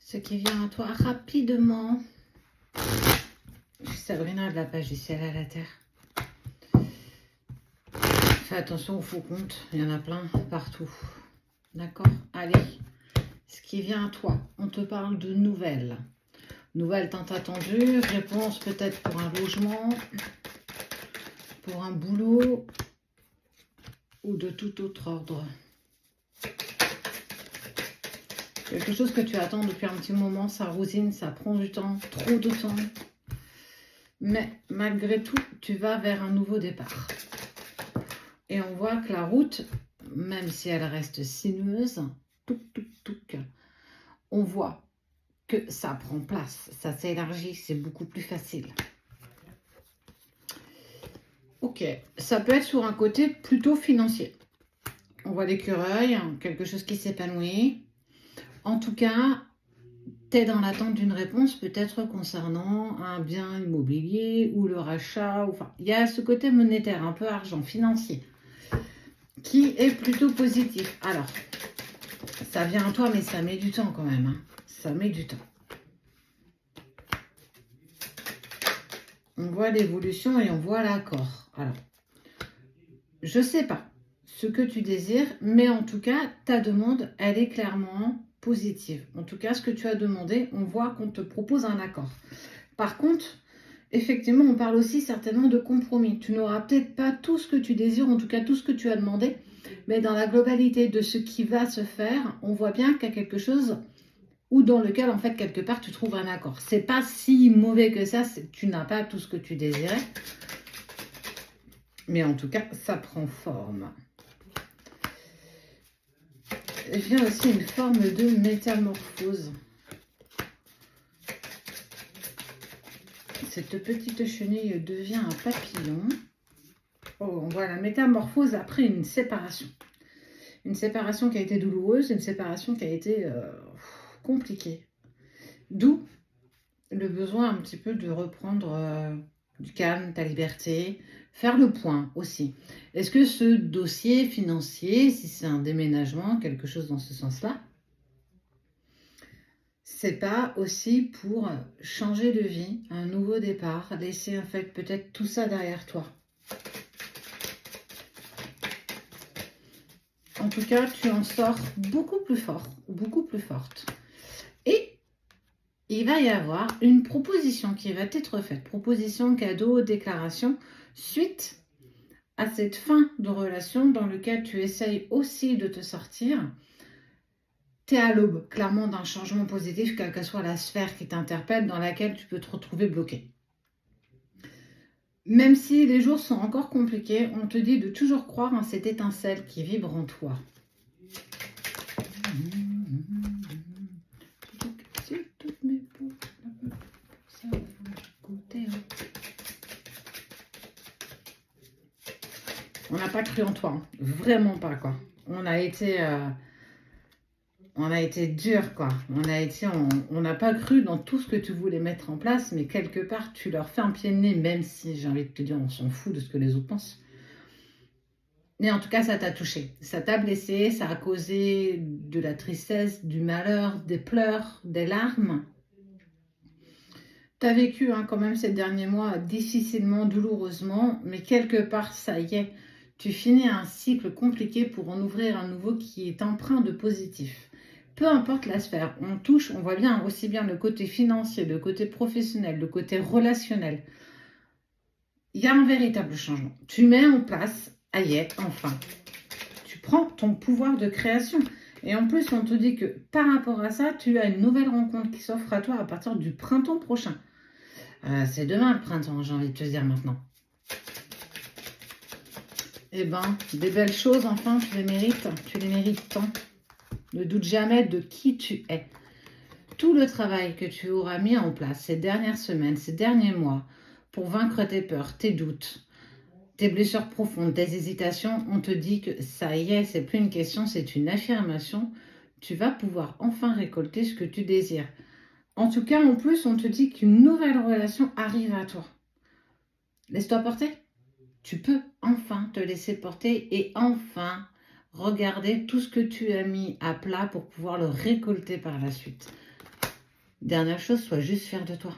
ce qui vient à toi rapidement. Sabrina de la page du ciel à la terre. Fais attention aux faux comptes, il y en a plein partout. D'accord? Allez, ce qui vient à toi, on te parle de nouvelles. Nouvelles tant attendues, réponse peut-être pour un logement, pour un boulot ou de tout autre ordre. Quelque chose que tu attends depuis un petit moment, ça rousine, ça prend du temps, trop de temps. Mais malgré tout, tu vas vers un nouveau départ. Et on voit que la route, même si elle reste sinueuse, on voit que ça prend place, ça s'élargit, c'est beaucoup plus facile. Ok, ça peut être sur un côté plutôt financier. On voit l'écureuil, quelque chose qui s'épanouit. En tout cas, tu es dans l'attente d'une réponse peut-être concernant un bien immobilier ou le rachat. Enfin, il y a ce côté monétaire, un peu argent, financier, qui est plutôt positif. Alors, ça vient à toi, mais ça met du temps quand même. Hein. Ça met du temps. On voit l'évolution et on voit l'accord. Alors, je ne sais pas ce que tu désires, mais en tout cas, ta demande, elle est clairement positive. En tout cas, ce que tu as demandé, on voit qu'on te propose un accord. Par contre, effectivement, on parle aussi certainement de compromis. Tu n'auras peut-être pas tout ce que tu désires, en tout cas tout ce que tu as demandé, mais dans la globalité de ce qui va se faire, on voit bien qu'il y a quelque chose ou dans lequel, en fait, quelque part, tu trouves un accord. C'est pas si mauvais que ça, tu n'as pas tout ce que tu désirais. Mais en tout cas, ça prend forme. Il vient aussi une forme de métamorphose. Cette petite chenille devient un papillon. Oh, on voit la métamorphose après une séparation. Une séparation qui a été douloureuse, une séparation qui a été compliquée. D'où le besoin un petit peu de reprendre du calme, ta liberté, faire le point aussi. Est-ce que ce dossier financier, si c'est un déménagement, quelque chose dans ce sens-là, c'est pas aussi pour changer de vie, un nouveau départ, laisser en fait peut-être tout ça derrière toi. En tout cas, tu en sors beaucoup plus fort, beaucoup plus forte. Et il va y avoir une proposition qui va être faite, proposition, cadeau, déclaration, suite à cette fin de relation dans laquelle tu essayes aussi de te sortir. Tu es à l'aube, clairement, d'un changement positif, quelle que soit la sphère qui t'interpelle, dans laquelle tu peux te retrouver bloqué. Même si les jours sont encore compliqués, on te dit de toujours croire en cette étincelle qui vibre en toi. On n'a pas cru en toi, hein. Vraiment pas, quoi. On a été dur, quoi. On n'a pas cru dans tout ce que tu voulais mettre en place, mais quelque part, tu leur fais un pied de nez, même si, j'ai envie de te dire, on s'en fout de ce que les autres pensent. Mais en tout cas, ça t'a touché, ça t'a blessé, ça a causé de la tristesse, du malheur, des pleurs, des larmes. Tu as vécu quand même ces derniers mois difficilement, douloureusement, mais quelque part, ça y est, tu finis un cycle compliqué pour en ouvrir un nouveau qui est empreint de positif. Peu importe la sphère, on touche, on voit bien aussi bien le côté financier, le côté professionnel, le côté relationnel. Il y a un véritable changement. Tu mets en place, aïe, enfin, tu prends ton pouvoir de création. Et en plus, on te dit que par rapport à ça, tu as une nouvelle rencontre qui s'offre à toi à partir du printemps prochain. C'est demain le printemps, j'ai envie de te dire maintenant. Eh ben, des belles choses, enfin, tu les mérites tant. Ne doute jamais de qui tu es. Tout le travail que tu auras mis en place ces dernières semaines, ces derniers mois, pour vaincre tes peurs, tes doutes, tes blessures profondes, tes hésitations, on te dit que ça y est, c'est plus une question, c'est une affirmation. Tu vas pouvoir enfin récolter ce que tu désires. En tout cas, en plus, on te dit qu'une nouvelle relation arrive à toi. Laisse-toi porter. Tu peux enfin te laisser porter et enfin regarder tout ce que tu as mis à plat pour pouvoir le récolter par la suite. Dernière chose, sois juste fier de toi.